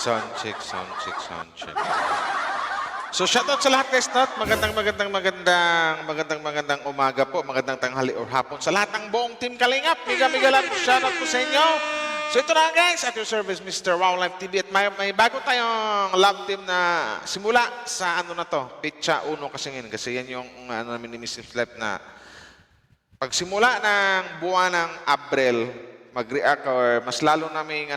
Sound check, sound check, sound check. So shoutout sa lahat guys, not magandang umaga po, magandang tanghali or hapon sa lahat ng buong team Kalingap. Miga lang shoutout po sa inyo. So ito na guys, at your service Mr. Wow Live TV at may bago tayong love team na simula sa ano na to, Pitcha Uno kasi ngayon kasi yan yung ano namin ni Mrs. Flep na pagsimula ng buwan ng Abril mag-react or mas lalo naming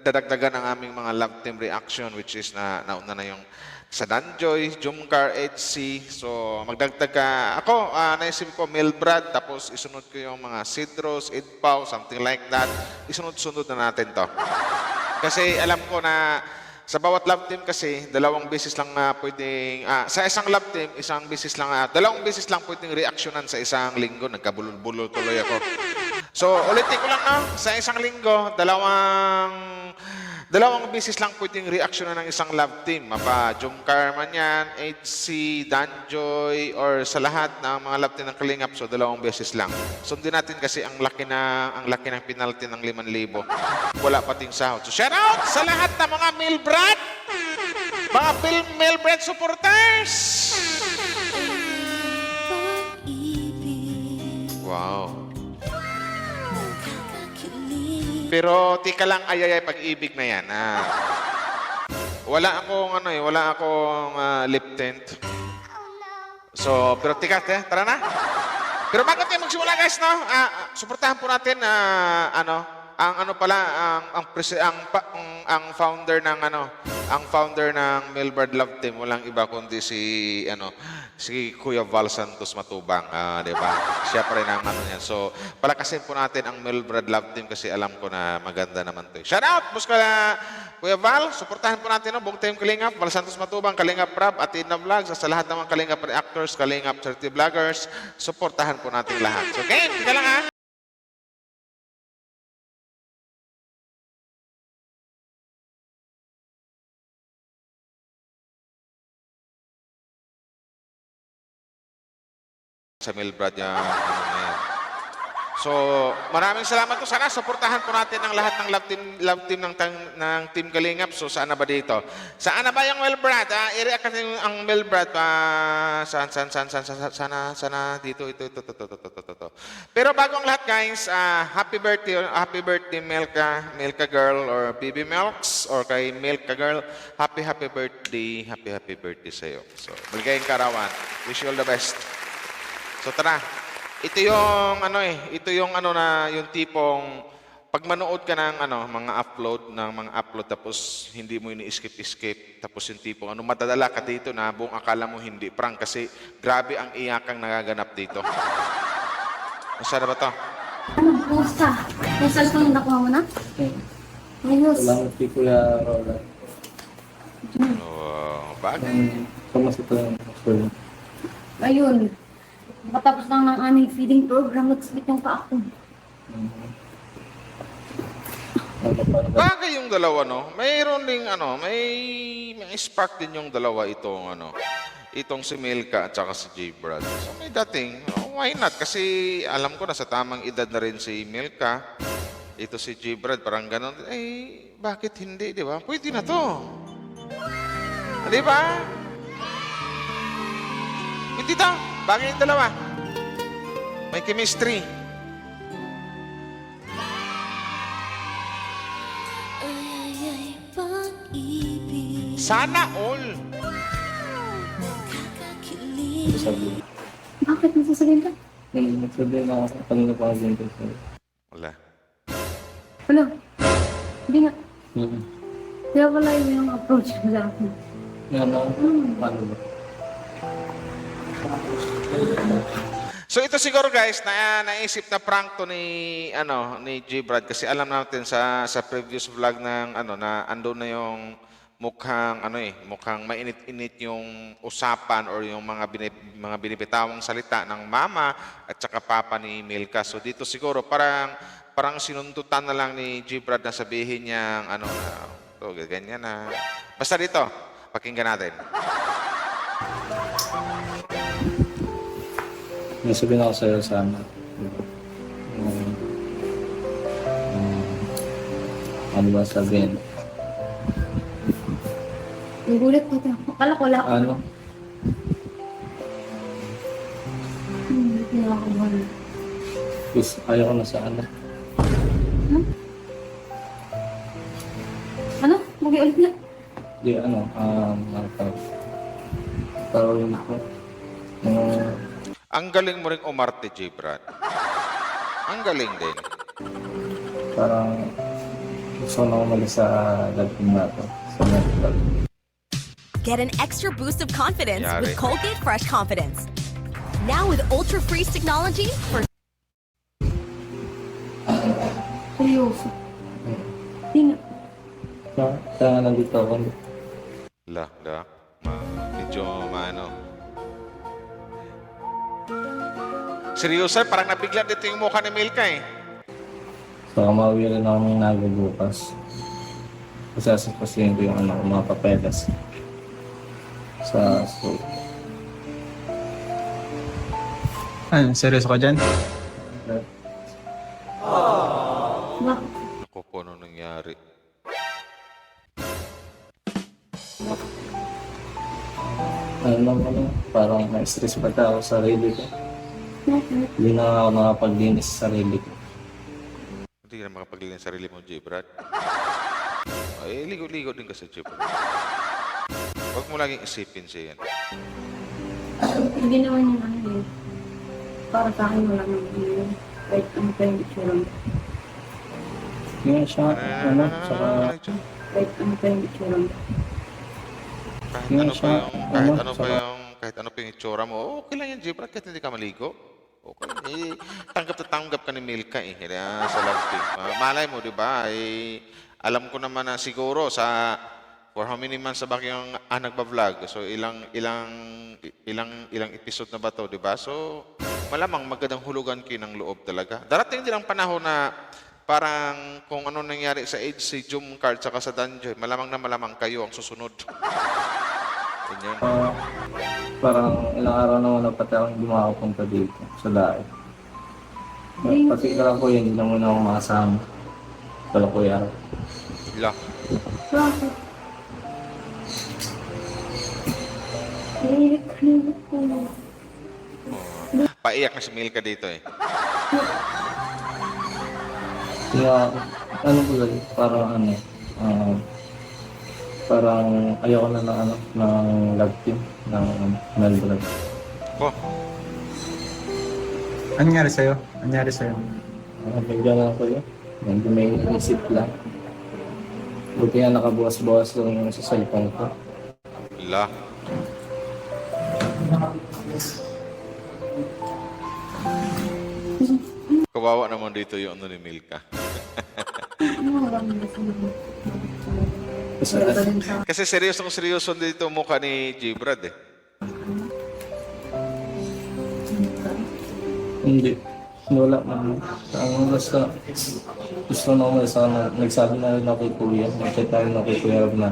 dadagdagan ang aming mga love team reaction which is nauna na yung sa Danjoy, Jumcar, HC. So magdagdag ako, naisip ko Milbrad tapos isunod ko yung mga Sidros, Idpaw, something like that. Isunod-sunod na natin to. Kasi alam ko na sa bawat love team kasi, dalawang beses lang pwedeng, sa isang love team, dalawang beses lang pwedeng reaksyonan sa isang linggo. Nagkabulol-bulol tuloy ako. So, ulitin ko lang sa isang linggo, dalawang beses lang pwedeng reaksyonan ng isang love team. Mapa Jumcar man yan, HC, Danjoy, or sa lahat ng mga love team ng Kalingap. So, dalawang beses lang. Sundin natin kasi ang laki ng penalty ng 5,000. Wala pating sahod. So, shout out sa lahat ng mga Milbrad! Mga Milbrad supporters! Wow. Pero tika lang ayayay pag-ibig na yan. Wala akong lip tint. So, pero tika, tara na. Pero bago tayo magsimula guys, no? Suportahan po natin ang founder ng Milbrad Love Team, walang iba kundi si Kuya Val Santos Matubang, 'di ba? Siya pa rin ang niyan. So, palakasin po natin ang Milbrad Love Team kasi alam ko na maganda naman 'to. Shout out Kuya Val, suportahan po natin buong team Kalingap, Val Santos Matubang, Kalingap Rap, Atina Vlogs, sa lahat ng mga Kalingap reactors, Kalingap charity vloggers, suportahan po natin lahat. So, okay, tika lang sa Milbrad yan. So, maraming salamat po. Sana suportahan po natin ang lahat ng love team ng Team Kalingap. So, saan na ba dito? Saan na ba yung Milbrad? I-react natin ang Milbrad pa. Sana dito, ito. Pero bago ang lahat guys, happy birthday Milka girl or BB Milks or kay Milka girl. Happy birthday sa'yo. So, maligayang karawan. Wish you all the best. So tara, ito yung yung tipong pag manood ka ng mga upload tapos hindi mo ini-skip tapos yung tipong madadala ka dito na buong akala mo hindi prank kasi grabe ang iyakang nagaganap dito. Masarap ba to? Kumusta? May cellphone na nakuha mo na? Ayos. Salamat kay Kuya Roland. Bagay. Kamusta lang? Ayun. Matapos lang ng aming feeding program, nag-split yung pa ako. Bagay yung dalawa, no? Mayroon ding may spark din yung dalawa itong si Milka at saka si J-Brad. So may dating, why not? Kasi alam ko na sa tamang edad na rin si Milka. Ito si J-Brad, parang ganon. Bakit hindi, di ba? Pwede na to. Di ba? Hindi to. Bagay yung dalawa. May chemistry. Sana all. Sabi. Bakit nasasabihin ka? Nagsabi na ako kanina pa ako dito. Wala. Wala. Hindi nga. Hmm. Kaya wala yung approach mo sa akin. Paano ba? So ito siguro guys, naisip na prank to ni J-Brad kasi alam natin sa previous vlog ng na andun na yung mukhang mainit-init yung usapan or yung mga binibitawang salita ng mama at saka papa ni Milka. So dito siguro parang sinundutan na lang ni J-Brad na sabihin niyang ganyan na. Basta dito, pakinggan natin. Nasabihin ako sa'yo sana. Ano ba sabihin? Nagulat pa ito. Akala ko wala ko. Ano? Hindi na ako mahal. Gusto, ayaw ko na sa ano. Huh? Ano? Mag-iulit na. Di ano, tawagin ko. Ang galing mo rin umarte, J. Brad. Ang galing din. Parang gusto na umalis sa lagping nato. Sa medical. Get an extra boost of confidence Yari. with Colgate Fresh Confidence. Now with Ultra Freeze technology for Seryoso. Hindi na. Kaya nandito ako. Medyo maano. Seryoso, parang nabigla dito yung mukha ni Milka eh. So, mauwi rin ako ng Naga bukas. Kasi asipasihin ko yung ano, mga papeles. Sa school. Ano, seryoso ka dyan? Bakit? Ako po ano nangyari. Parang na-stress pa ako sa sarili ko. Bakit? Hindi na ako nakapaglinis sa sarili ko. Hindi ka na makapaglinis ng sarili mo, J. Brad. Ay, ligo-ligo din kasi, J. Brad. Huwag mo laging isipin siya yan. Hindi naman yung ano yun. Para sa akin wala naman yun. Kahit ano pa yung itsura mo. Yun siya, ano, saka Kahit ano pa yung itsura mo. Kahit ano pa yung itsura mo, okay lang yan, J. Brad, kahit hindi ka maligo. Okay lang, tanggap ka ni Milka eh, kaya sa love team. Malay mo, di ba, alam ko naman na siguro for how many months ba kayong nagba-vlog? So, ilang episode na ba to, di ba? So, malamang magandang hulugan kayo ng loob talaga. Darating din ang panahon na parang kung ano nangyari sa age si Jumcard saka sa Danjoy, malamang na malamang kayo ang susunod. Ganyan. parang ilang araw naman na pati akong dumakapunta dito sa dahil. Pati ka lang po yun, hindi na muna ako makasama. Kala ko yan. La. Bakit? Nailit ko. Paiyak na si Milka dito eh. Kaya, ano po lang, parang ano, parang ayoko na ng ano, ng love team, ng Melbourne. Oh, Ano nangyari sa'yo? Ano nangyari sa'yo? Bigyan na ako yun. Medyo may isip lang. Buti nga nakabukas-bukas lang yung sa cellphone ko. la. Kawawa naman dito yung ano ni Milka. Ano wala mo na sinabi? Kasi Wala din sa Kasi seryoso dito ang mukha ni J. Brad eh. hindi. Wala naman. Ang basta gusto na ako sana. Nagsabi na rin ako kay Kuya. Nagchat na rin ako kay Kuya Rob na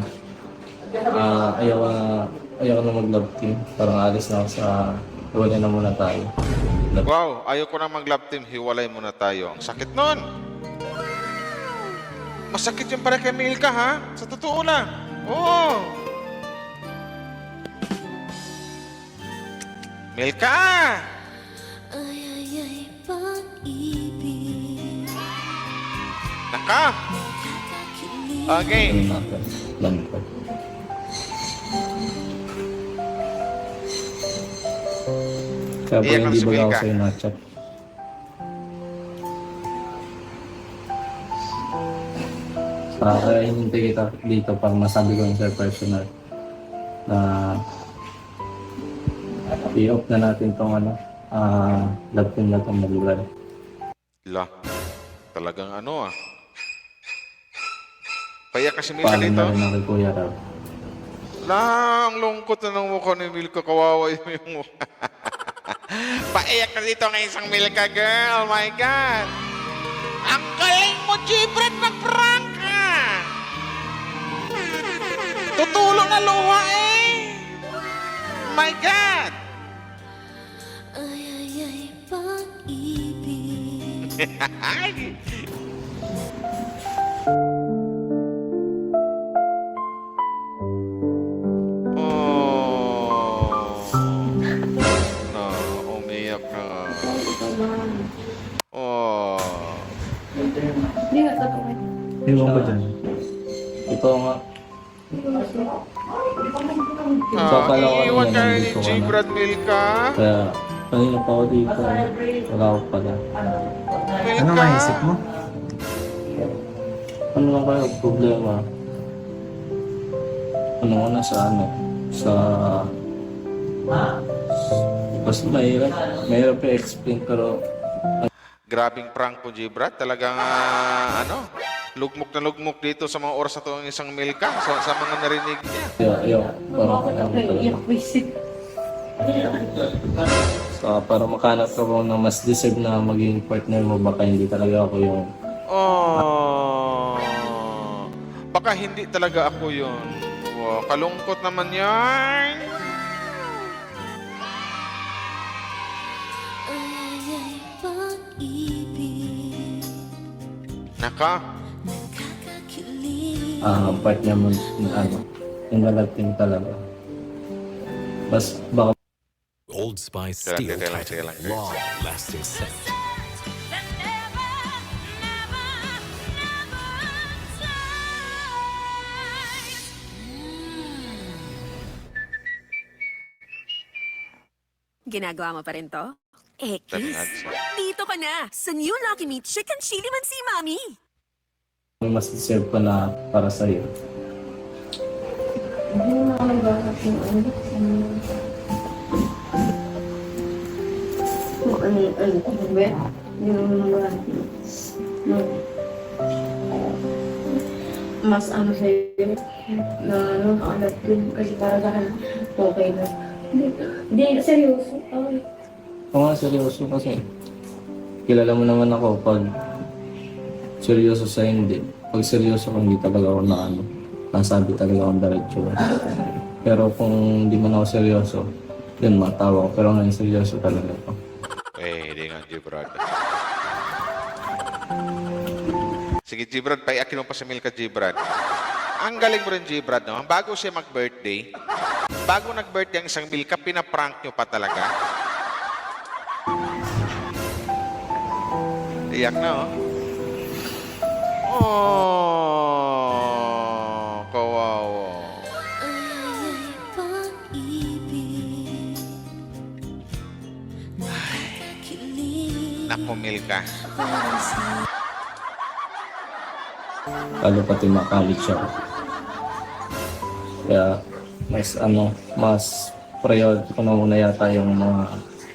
ayaw na mag-love team. Parang alis na ako sa hiwalay na muna tayo. Wow, ayaw ko na mag-love team. Hiwalay muna tayo. Ang sakit nun. Masakit yung para kay Milka ha? Sa totoo lang. Oo. Milka! Naka! Okay. Ano natin? Lang ko. Kaya po Iyak lang hindi si ba ako Milka. sa'yo na-chat? Kaya hinintay kita dito para masabi ko yung sir personal na i-off na natin tong ano, love team na itong Melbourne. La. Talagang ano ah. Paiyak kasi Milka Paalam dito. na rin ako kay Kuya Rob. La, ang lungkot na ng mukha ni Milka. Kawawa yung mukha. Paiyak na dito ng isang Milka girl. Oh my God. Ang galing mo, Gibran, mag-prank ka. Tutulo na luha eh. My God. Ay, Iwan ko dyan. Ito nga. So, akala ko Iiwan kanina ka ni nandito G. ka na. Brad Milka. Kaya, kanina pa ako dito. Wala ako pala. Milka. Ano maisip mo? Ano lang kayo problema? Ano ko na sa ano? Sa... Basta mahirap. Mahirap i-explain pero... Grabing prank po, G. Brad. Talagang, lugmok na lugmok dito sa mga oras na to ang isang Milka sa mga narinig niya. Ayaw. Parang Bakit ako iyak visit? So, para makahanap ka mo na mas deserve na maging partner mo, baka hindi talaga ako yung... Oh, baka hindi talaga ako yun. Wow, kalungkot naman yan. Naka, partner mo yung ano, yung nalagting talaga. Bas, baka Old Spice Kailan, Steel kailan, Titan kailan. long-lasting scent. Ginagawa mo pa rin to? Eh, Daming kiss. ads. Dito ka na sa new Lucky Me Chicken Chili Mansi Mami. may mas deserve pa na para sa'yo. Hindi mo ako nagbakas yung ano. Kung ano ba? Hindi mo nagbakas. Mas ano sa'yo na ano, alat din. Kasi para sa akin, okay na. Hindi, seryoso. Okay. Oo nga, seryoso kasi. Kilala mo naman ako pag seryoso sa hindi. Pag seryoso ko, hindi talaga ako na ano. Nasabi talaga akong diretso. Pero kung hindi man ako seryoso, yun, matawa ko. Pero ngayon seryoso talaga ako. Eh, hindi nga, G. Brad. Sige, G. Brad, paiakin mo pa si Milka, G. Brad. Ang galing mo rin, G. Brad, no? Bago siya mag-birthday, bago nag-birthday ang isang Milka, pinaprank nyo pa talaga. Iyak na, oh. Oh, kawawa. Naku, Milka. Lalo pati makalit siya. Kaya, mas ano, mas priority ko na muna yata yung mga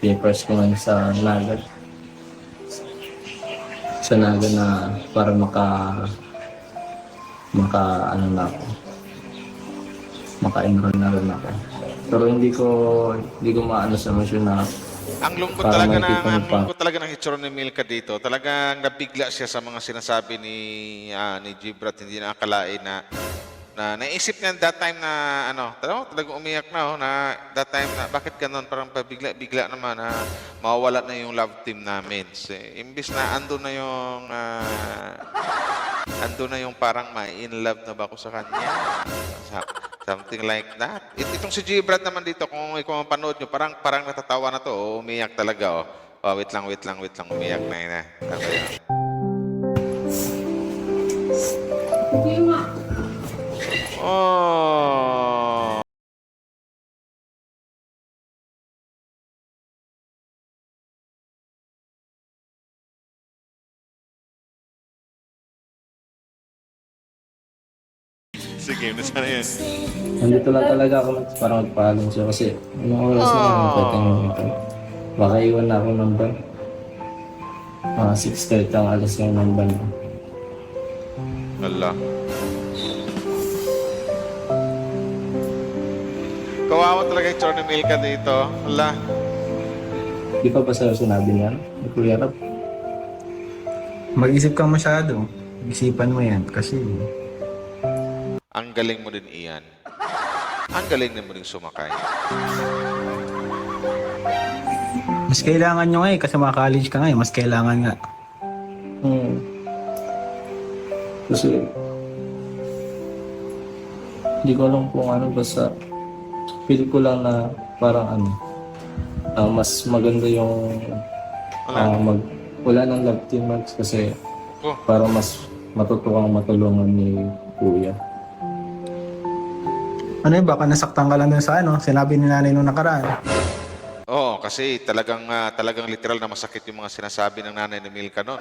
papers ko ngayon sa Naga. Sa Naga na para maka ano na ako. Maka-enroll na rin ako. Pero hindi ko maano sa mission na Ang lungkot Para talaga makikita mo ang pa. lungkot talaga ng hitsura ni Milka dito. Talagang nabigla siya sa mga sinasabi ni Gibrat. Hindi na akalain na naisip niya that time na talagang umiyak na na that time na bakit ganon parang bigla naman na mawawala na yung love team namin. So, imbis na ando na yung parang ma-in love na ba ako sa kanya. Something like that. Itong si Gibrat naman dito, kung mapanood nyo, parang natatawa na to. Oh, umiyak talaga. Oh. Oh, wait lang. Umiyak na yun. Tama yun. Hindi nga. Oh. Sige, nasaan yun? nandito lang talaga ako para magpaalam siya kasi anong oras na lang nagtatanong ito. Baka iwan na ako ng van. Mga 6:30 ang alas ngayon ng van. Ala. Kawawa talaga yung tsura ni Milka dito. Ala. Di pa ba sa'yo sinabi niyan? Ni Kuya Rab? Mag-isip kang masyado. Isipan mo yan kasi Ang galing mo din, Ian. Ang galing din mo din sumakay. mas kailangan nyo nga kasi mga college ka nga mas kailangan nga. Kasi hindi ko alam kung ano basta feel ko lang na parang mas maganda yung wala ng love team match kasi Oh. para mas matutukang matulungan ni Kuya. Ano yun, baka nasaktan ka lang dun sa ano, sinabi ni nanay nung nakaraan. Oo, kasi talagang literal na masakit yung mga sinasabi ng nanay ni Milka noon.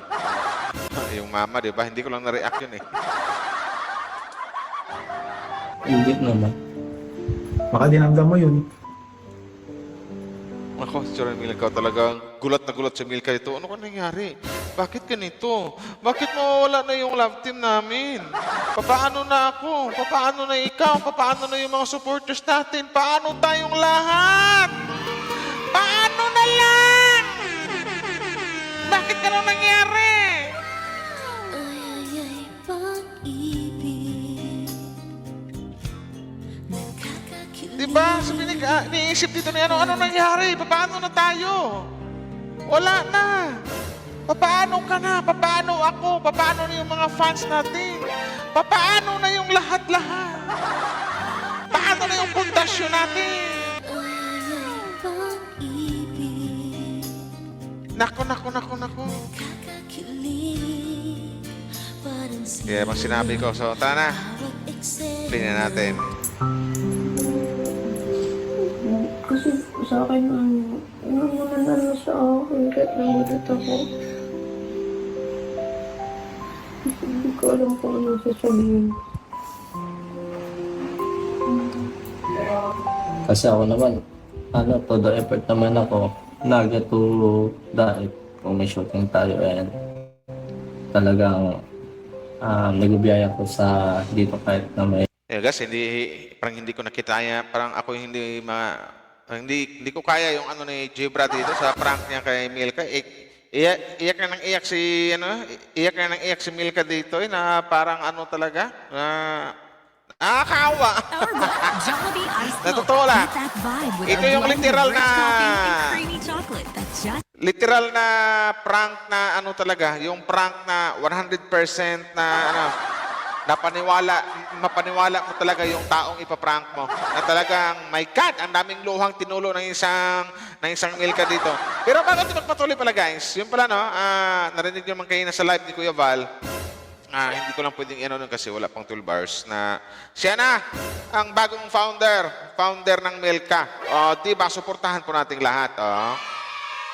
Yung mama, di ba? Hindi ko lang na-react yun eh. Hindi naman. Baka dinamdam mo yun. Ako, si Joran Milka, talagang gulat na gulat si Milka ito. Ano ka nangyari? Bakit ganito? Bakit mawawala na yung love team namin? Papaano na ako? Papaano na ikaw? Papaano na yung mga supporters natin? Paano tayong lahat? Paano na lang? Bakit ganun nangyari? Diba? Sabi niisip dito ni ano nangyari? Paano na tayo? Wala na. Paano ka na? Paano ako? Paano na yung mga fans natin? Paano na yung lahat-lahat? Paano na yung pundasyon natin? Nako. Kaya bang sinabi ko, so tara na. Play na natin. Kasi sa akin, naman sa akin, kahit nagulat ako. Hindi ko alam kung ano sasabihin. Kasi ako naman, todo effort naman ako. To dahil kung may shooting tayo, and talagang nagbibiyaya ko sa dito kahit na may Guys, parang hindi ko nakitaya, parang ako hindi ko kaya yung ano ni Jibra dito sa prank niya kay Milka. Iyak na ng iyak si Milka dito na parang ano talaga, nakakaawa. Jollibee Iced Milk. Natutoo lang. Beat that vibe with Ito our yung blend of literal rich na- topping and creamy chocolate that's just Literal na prank na ano talaga, yung prank na 100% na ano, mapaniwala mo talaga yung taong ipaprank mo. Na talagang, my God, ang daming luhang tinulo ng isang Milka dito. Pero bago ito magpatuloy pala guys, yung pala no, narinig nyo man kayo na sa live ni Kuya Val, hindi ko lang pwedeng ano nun kasi wala pang toolbars na siya na ang bagong founder ng Milka. Diba, suportahan po nating lahat.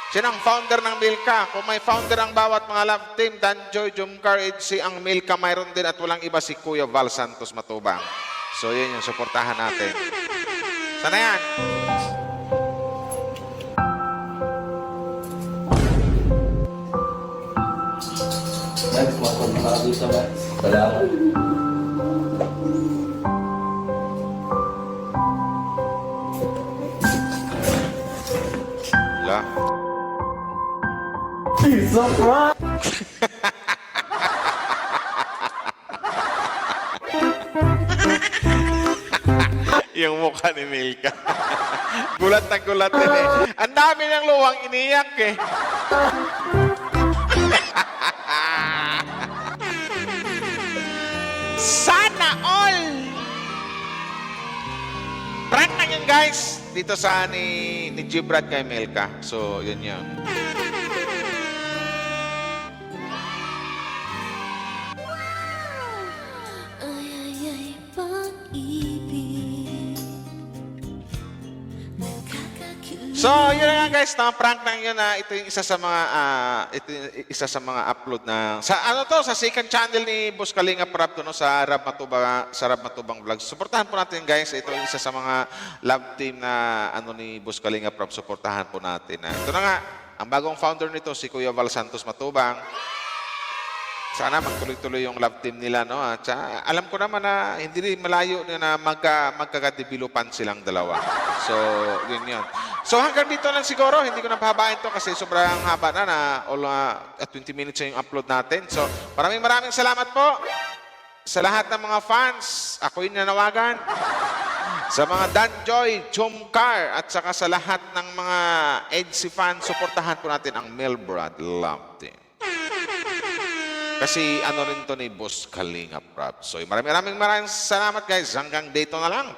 Siya ang founder ng Milka. Kung may founder ang bawat mga love team, Danjoy, Jumcar, si ang Milka mayroon din at walang iba si Kuya Val Santos Matubang. So yun yung suportahan natin. Sana yan? Max, mapunta dito, Max. Salamat. Wala. Yung mukha ni Milka. Gulat na gulat din eh. Ang dami ng luwang iniyak eh. Sana all! Prank na yun guys. Dito sa ni Gibrat kay Milka. So yun yun. So, yun na nga guys, na prank na yun na ito yung isa sa mga upload na sa sa second channel ni Boss Kalinga Prab to no sa Rab Matubang Vlogs. Suportahan po natin guys. Ito yung isa sa mga love team na ni Boss Kalinga Prab. Suportahan po natin. Ito na nga, ang bagong founder nito si Kuya Val Santos Matubang. Sana magtuloy-tuloy yung love team nila, no? At alam ko naman na hindi rin malayo na magkakadevelopan silang dalawa. So, yun yun. So, hanggang dito lang siguro. Hindi ko na pahabain to kasi sobrang haba na 20 minutes na yung upload natin. So, maraming salamat po sa lahat ng mga fans. Ako yung nanawagan. Sa mga Danjoy, Jomcar, at saka sa lahat ng mga EDC fans, suportahan po natin ang Melbrad Love Team. Kasi rin to ni Boss Kalinga Prab. So maraming salamat guys. Hanggang dito na lang.